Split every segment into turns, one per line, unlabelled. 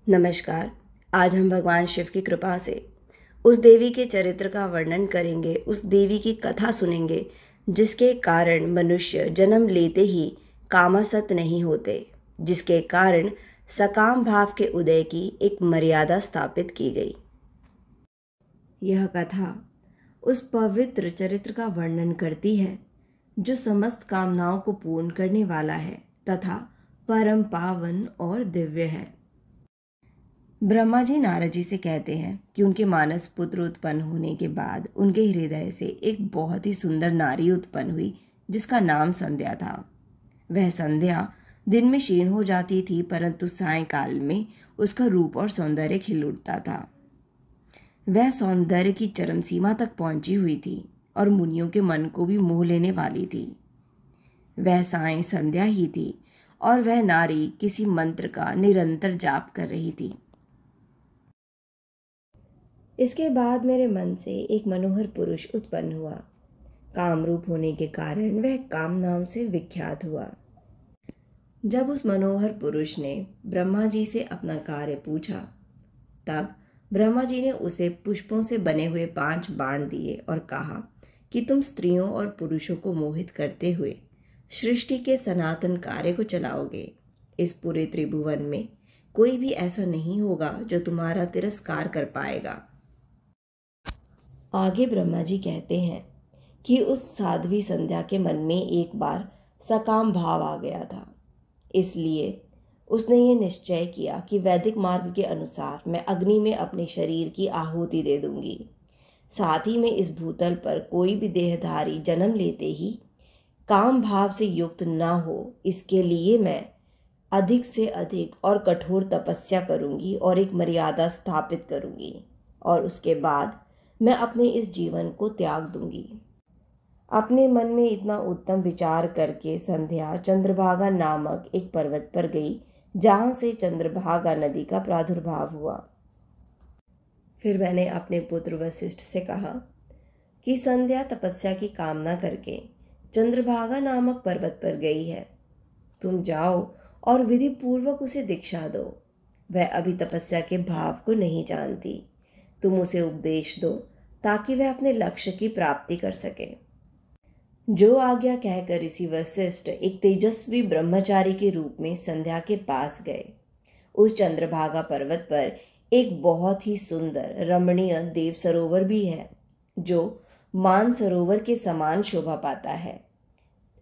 नमस्कार। आज हम भगवान शिव की कृपा से उस देवी के चरित्र का वर्णन करेंगे, उस देवी की कथा सुनेंगे जिसके कारण मनुष्य जन्म लेते ही कामासक्त नहीं होते, जिसके कारण सकाम भाव के उदय की एक मर्यादा स्थापित की गई। यह कथा उस पवित्र चरित्र का वर्णन करती है जो समस्त कामनाओं को पूर्ण करने वाला है तथा परम पावन और दिव्य है। ब्रह्मा जी नारद जी से कहते हैं कि उनके मानस पुत्र उत्पन्न होने के बाद उनके हृदय से एक बहुत ही सुंदर नारी उत्पन्न हुई जिसका नाम संध्या था। वह संध्या दिन में क्षीण हो जाती थी, परंतु सायंकाल में उसका रूप और सौंदर्य खिल उठता था। वह सौंदर्य की चरम सीमा तक पहुंची हुई थी और मुनियों के मन को भी मोह लेने वाली थी। वह सायं संध्या ही थी और वह नारी किसी मंत्र का निरंतर जाप कर रही थी। इसके बाद मेरे मन से एक मनोहर पुरुष उत्पन्न हुआ। कामरूप होने के कारण वह काम नाम से विख्यात हुआ। जब उस मनोहर पुरुष ने ब्रह्मा जी से अपना कार्य पूछा, तब ब्रह्मा जी ने उसे पुष्पों से बने हुए 5 बाण दिए और कहा कि तुम स्त्रियों और पुरुषों को मोहित करते हुए सृष्टि के सनातन कार्य को चलाओगे। इस पूरे त्रिभुवन में कोई भी ऐसा नहीं होगा जो तुम्हारा तिरस्कार कर पाएगा। आगे ब्रह्मा जी कहते हैं कि उस साध्वी संध्या के मन में एक बार सकाम भाव आ गया था, इसलिए उसने ये निश्चय किया कि वैदिक मार्ग के अनुसार मैं अग्नि में अपने शरीर की आहुति दे दूंगी। साथ ही में इस भूतल पर कोई भी देहधारी जन्म लेते ही काम भाव से युक्त ना हो, इसके लिए मैं अधिक से अधिक और कठोर तपस्या करूंगी और एक मर्यादा स्थापित करूंगी और उसके बाद मैं अपने इस जीवन को त्याग दूंगी। अपने मन में इतना उत्तम विचार करके संध्या चंद्रभागा नामक एक पर्वत पर गई, जहां से चंद्रभागा नदी का प्रादुर्भाव हुआ। फिर मैंने अपने पुत्र वशिष्ठ से कहा कि संध्या तपस्या की कामना करके चंद्रभागा नामक पर्वत पर गई है। तुम जाओ और विधि पूर्वक उसे दीक्षा दो। वह अभी तपस्या के भाव को नहीं जानती। तुम उसे उपदेश दो ताकि वह अपने लक्ष्य की प्राप्ति कर सके। जो आज्ञा कहकर ऋषि वशिष्ठ एक तेजस्वी ब्रह्मचारी के रूप में संध्या के पास गए। उस चंद्रभागा पर्वत पर एक बहुत ही सुंदर रमणीय देव सरोवर भी है जो मान सरोवर के समान शोभा पाता है।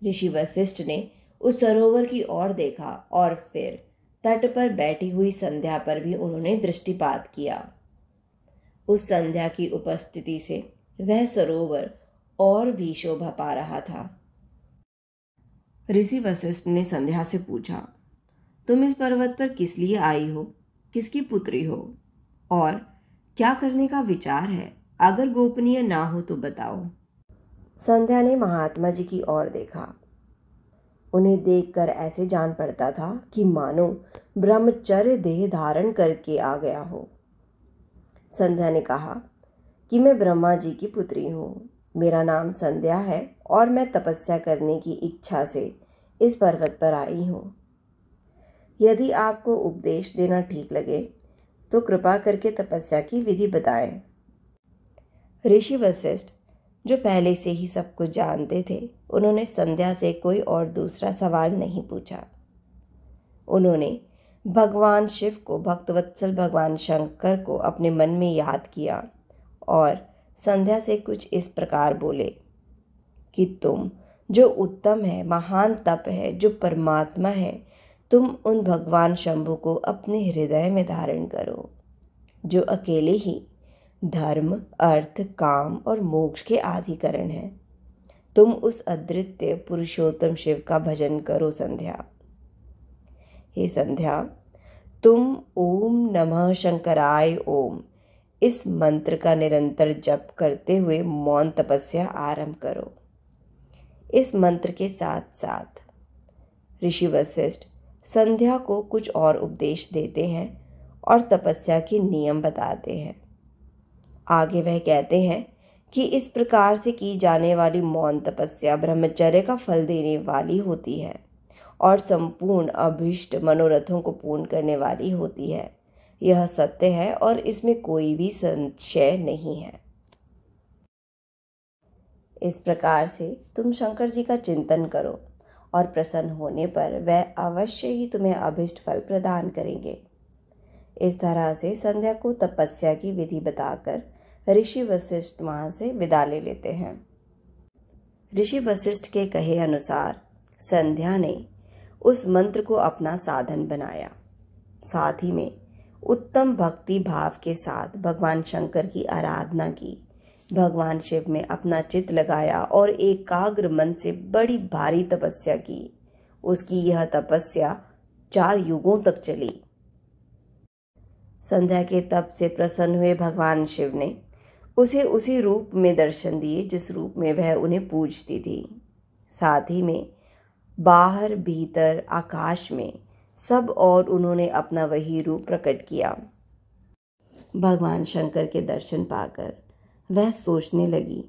ऋषि वशिष्ठ ने उस सरोवर की ओर देखा और फिर तट पर बैठी हुई संध्या पर भी उन्होंने दृष्टिपात किया। उस संध्या की उपस्थिति से वह सरोवर और भी शोभा पा रहा था। ऋषि वशिष्ठ ने संध्या से पूछा, तुम इस पर्वत पर किस लिए आई हो? किसकी पुत्री हो? और क्या करने का विचार है? अगर गोपनीय ना हो तो बताओ। संध्या ने महात्मा जी की ओर देखा। उन्हें देखकर ऐसे जान पड़ता था कि मानो ब्रह्मचर्य देह धारण करके आ गया हो। संध्या ने कहा कि मैं ब्रह्मा जी की पुत्री हूँ। मेरा नाम संध्या है और मैं तपस्या करने की इच्छा से इस पर्वत पर आई हूँ। यदि आपको उपदेश देना ठीक लगे तो कृपा करके तपस्या की विधि बताएं। ऋषि वशिष्ठ, जो पहले से ही सब कुछ जानते थे, उन्होंने संध्या से कोई और दूसरा सवाल नहीं पूछा। उन्होंने भगवान शिव को, भक्तवत्सल भगवान शंकर को अपने मन में याद किया और संध्या से कुछ इस प्रकार बोले कि तुम जो उत्तम है, महान तप है, जो परमात्मा है, तुम उन भगवान शंभु को अपने हृदय में धारण करो, जो अकेले ही धर्म, अर्थ, काम और मोक्ष के आधिकरण हैं। तुम उस अद्वितीय पुरुषोत्तम शिव का भजन करो संध्या। हे संध्या, तुम ओम नमः शंकराय ओम इस मंत्र का निरंतर जप करते हुए मौन तपस्या आरंभ करो। इस मंत्र के साथ साथ ऋषि वशिष्ठ संध्या को कुछ और उपदेश देते हैं और तपस्या के नियम बताते हैं। आगे वह कहते हैं कि इस प्रकार से की जाने वाली मौन तपस्या ब्रह्मचर्य का फल देने वाली होती है और संपूर्ण अभीष्ट मनोरथों को पूर्ण करने वाली होती है। यह सत्य है और इसमें कोई भी संशय नहीं है। इस प्रकार से तुम शंकर जी का चिंतन करो और प्रसन्न होने पर वह अवश्य ही तुम्हें अभिष्ट फल प्रदान करेंगे। इस तरह से संध्या को तपस्या की विधि बताकर ऋषि वशिष्ठ वहाँ से विदा ले लेते हैं। ऋषि वशिष्ठ के कहे अनुसार संध्या ने उस मंत्र को अपना साधन बनाया। साथ ही में उत्तम भक्ति भाव के साथ भगवान शंकर की आराधना की, भगवान शिव में अपना चित्त लगाया और एकाग्र मन से बड़ी भारी तपस्या की। उसकी यह तपस्या 4 युगों तक चली। संध्या के तप से प्रसन्न हुए भगवान शिव ने उसे उसी रूप में दर्शन दिए जिस रूप में वह उन्हें पूजती थी। साथ ही में बाहर भीतर आकाश में सब और उन्होंने अपना वही रूप प्रकट किया। भगवान शंकर के दर्शन पाकर वह सोचने लगी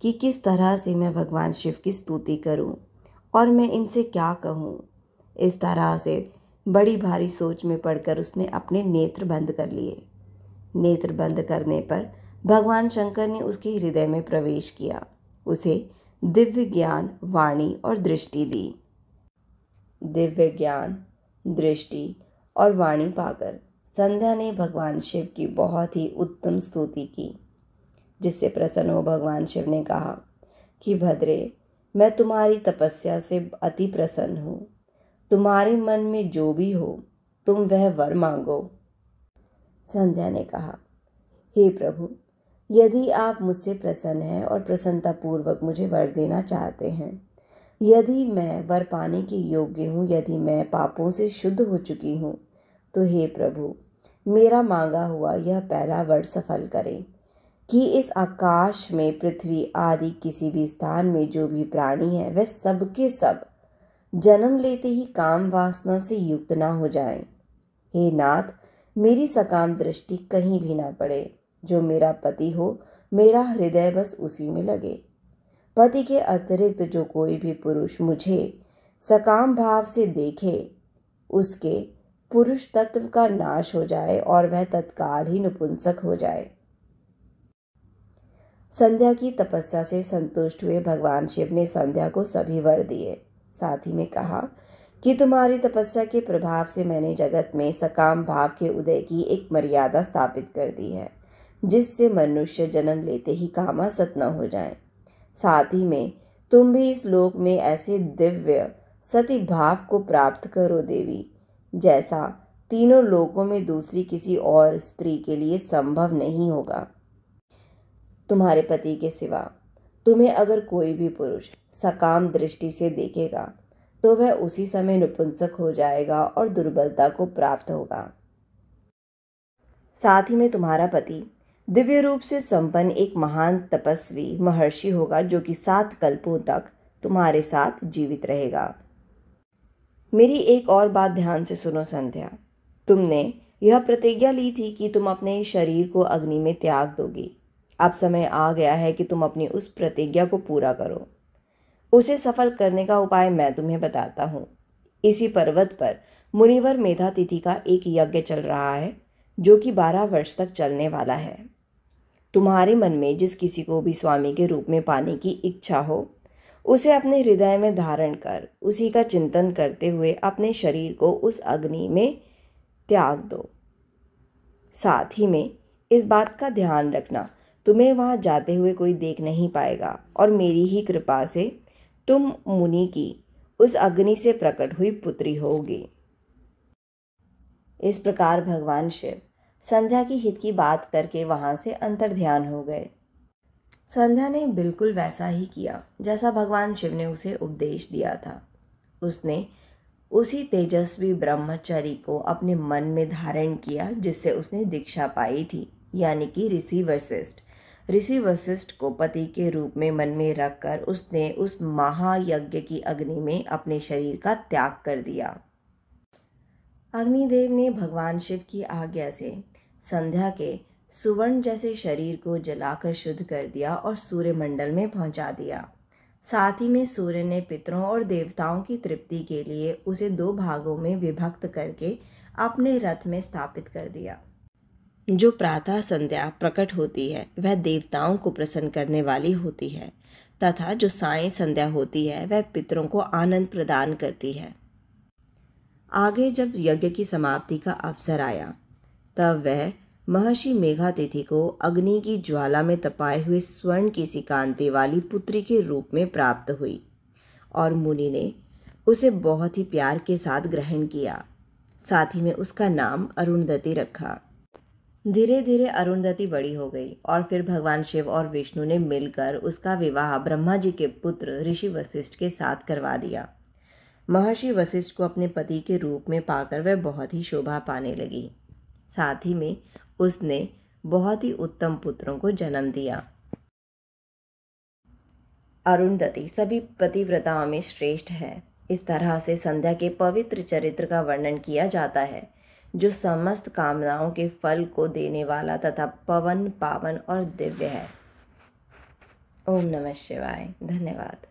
कि किस तरह से मैं भगवान शिव की स्तुति करूं और मैं इनसे क्या कहूं। इस तरह से बड़ी भारी सोच में पड़कर उसने अपने नेत्र बंद कर लिए। नेत्र बंद करने पर भगवान शंकर ने उसके हृदय में प्रवेश किया, उसे दिव्य ज्ञान, वाणी और दृष्टि दी। दिव्य ज्ञान, दृष्टि और वाणी पाकर संध्या ने भगवान शिव की बहुत ही उत्तम स्तुति की, जिससे प्रसन्न हो भगवान शिव ने कहा कि भद्रे, मैं तुम्हारी तपस्या से अति प्रसन्न हूँ। तुम्हारे मन में जो भी हो तुम वह वर मांगो। संध्या ने कहा, हे प्रभु, यदि आप मुझसे प्रसन्न हैं और प्रसन्नतापूर्वक मुझे वर देना चाहते हैं, यदि मैं वर पाने के योग्य हूँ, यदि मैं पापों से शुद्ध हो चुकी हूँ, तो हे प्रभु, मेरा मांगा हुआ यह पहला वर सफल करें कि इस आकाश में पृथ्वी आदि किसी भी स्थान में जो भी प्राणी है वह सबके सब जन्म लेते ही काम वासना से युक्त ना हो जाएं। हे नाथ, मेरी सकाम दृष्टि कहीं भी ना पड़े। जो मेरा पति हो, मेरा हृदय बस उसी में लगे। पति के अतिरिक्त जो कोई भी पुरुष मुझे सकाम भाव से देखे, उसके पुरुष तत्व का नाश हो जाए और वह तत्काल ही नपुंसक हो जाए। संध्या की तपस्या से संतुष्ट हुए भगवान शिव ने संध्या को सभी वर दिए। साथ ही में कहा कि तुम्हारी तपस्या के प्रभाव से मैंने जगत में सकाम भाव के उदय की एक मर्यादा स्थापित कर दी है, जिससे मनुष्य जन्म लेते ही कामासक्त न हो जाएं। साथ ही में तुम भी इस लोक में ऐसे दिव्य सती भाव को प्राप्त करो देवी, जैसा तीनों लोकों में दूसरी किसी और स्त्री के लिए संभव नहीं होगा। तुम्हारे पति के सिवा तुम्हें अगर कोई भी पुरुष सकाम दृष्टि से देखेगा तो वह उसी समय नपुंसक हो जाएगा और दुर्बलता को प्राप्त होगा। साथ ही में तुम्हारा पति दिव्य रूप से संपन्न एक महान तपस्वी महर्षि होगा, जो कि 7 कल्पों तक तुम्हारे साथ जीवित रहेगा। मेरी एक और बात ध्यान से सुनो संध्या, तुमने यह प्रतिज्ञा ली थी कि तुम अपने शरीर को अग्नि में त्याग दोगी। अब समय आ गया है कि तुम अपनी उस प्रतिज्ञा को पूरा करो। उसे सफल करने का उपाय मैं तुम्हें बताता हूँ। इसी पर्वत पर मुनिवर मेधा तिथि का एक यज्ञ चल रहा है, जो कि 12 वर्ष तक चलने वाला है। तुम्हारे मन में जिस किसी को भी स्वामी के रूप में पाने की इच्छा हो, उसे अपने हृदय में धारण कर उसी का चिंतन करते हुए अपने शरीर को उस अग्नि में त्याग दो। साथ ही में इस बात का ध्यान रखना, तुम्हें वहाँ जाते हुए कोई देख नहीं पाएगा और मेरी ही कृपा से तुम मुनि की उस अग्नि से प्रकट हुई पुत्री होगी। इस प्रकार भगवान शिव संध्या की हित की बात करके वहाँ से अंतर्ध्यान हो गए। संध्या ने बिल्कुल वैसा ही किया जैसा भगवान शिव ने उसे उपदेश दिया था। उसने उसी तेजस्वी ब्रह्मचारी को अपने मन में धारण किया जिससे उसने दीक्षा पाई थी, यानी कि ऋषि वशिष्ठ। ऋषि वशिष्ठ को पति के रूप में मन में रखकर उसने उस महायज्ञ की अग्नि में अपने शरीर का त्याग कर दिया। अग्निदेव ने भगवान शिव की आज्ञा से संध्या के सुवर्ण जैसे शरीर को जलाकर शुद्ध कर दिया और सूर्यमंडल में पहुंचा दिया। साथ ही में सूर्य ने पितरों और देवताओं की तृप्ति के लिए उसे 2 भागों में विभक्त करके अपने रथ में स्थापित कर दिया। जो प्रातः संध्या प्रकट होती है वह देवताओं को प्रसन्न करने वाली होती है, तथा जो सायं संध्या होती है वह पितरों को आनंद प्रदान करती है। आगे जब यज्ञ की समाप्ति का अवसर आया तब वह महर्षि मेघातिथि को अग्नि की ज्वाला में तपाए हुए स्वर्ण की सी कांति वाली पुत्री के रूप में प्राप्त हुई और मुनि ने उसे बहुत ही प्यार के साथ ग्रहण किया। साथ ही में उसका नाम अरुंधति रखा। धीरे धीरे अरुंधति बड़ी हो गई और फिर भगवान शिव और विष्णु ने मिलकर उसका विवाह ब्रह्मा जी के पुत्र ऋषि वशिष्ठ के साथ करवा दिया। महर्षि वशिष्ठ को अपने पति के रूप में पाकर वह बहुत ही शोभा पाने लगी। साथ ही में उसने बहुत ही उत्तम पुत्रों को जन्म दिया। अरुंधति सभी पतिव्रताओं में श्रेष्ठ है। इस तरह से संध्या के पवित्र चरित्र का वर्णन किया जाता है, जो समस्त कामनाओं के फल को देने वाला तथा पवन पावन और दिव्य है। ओम नमः शिवाय। धन्यवाद।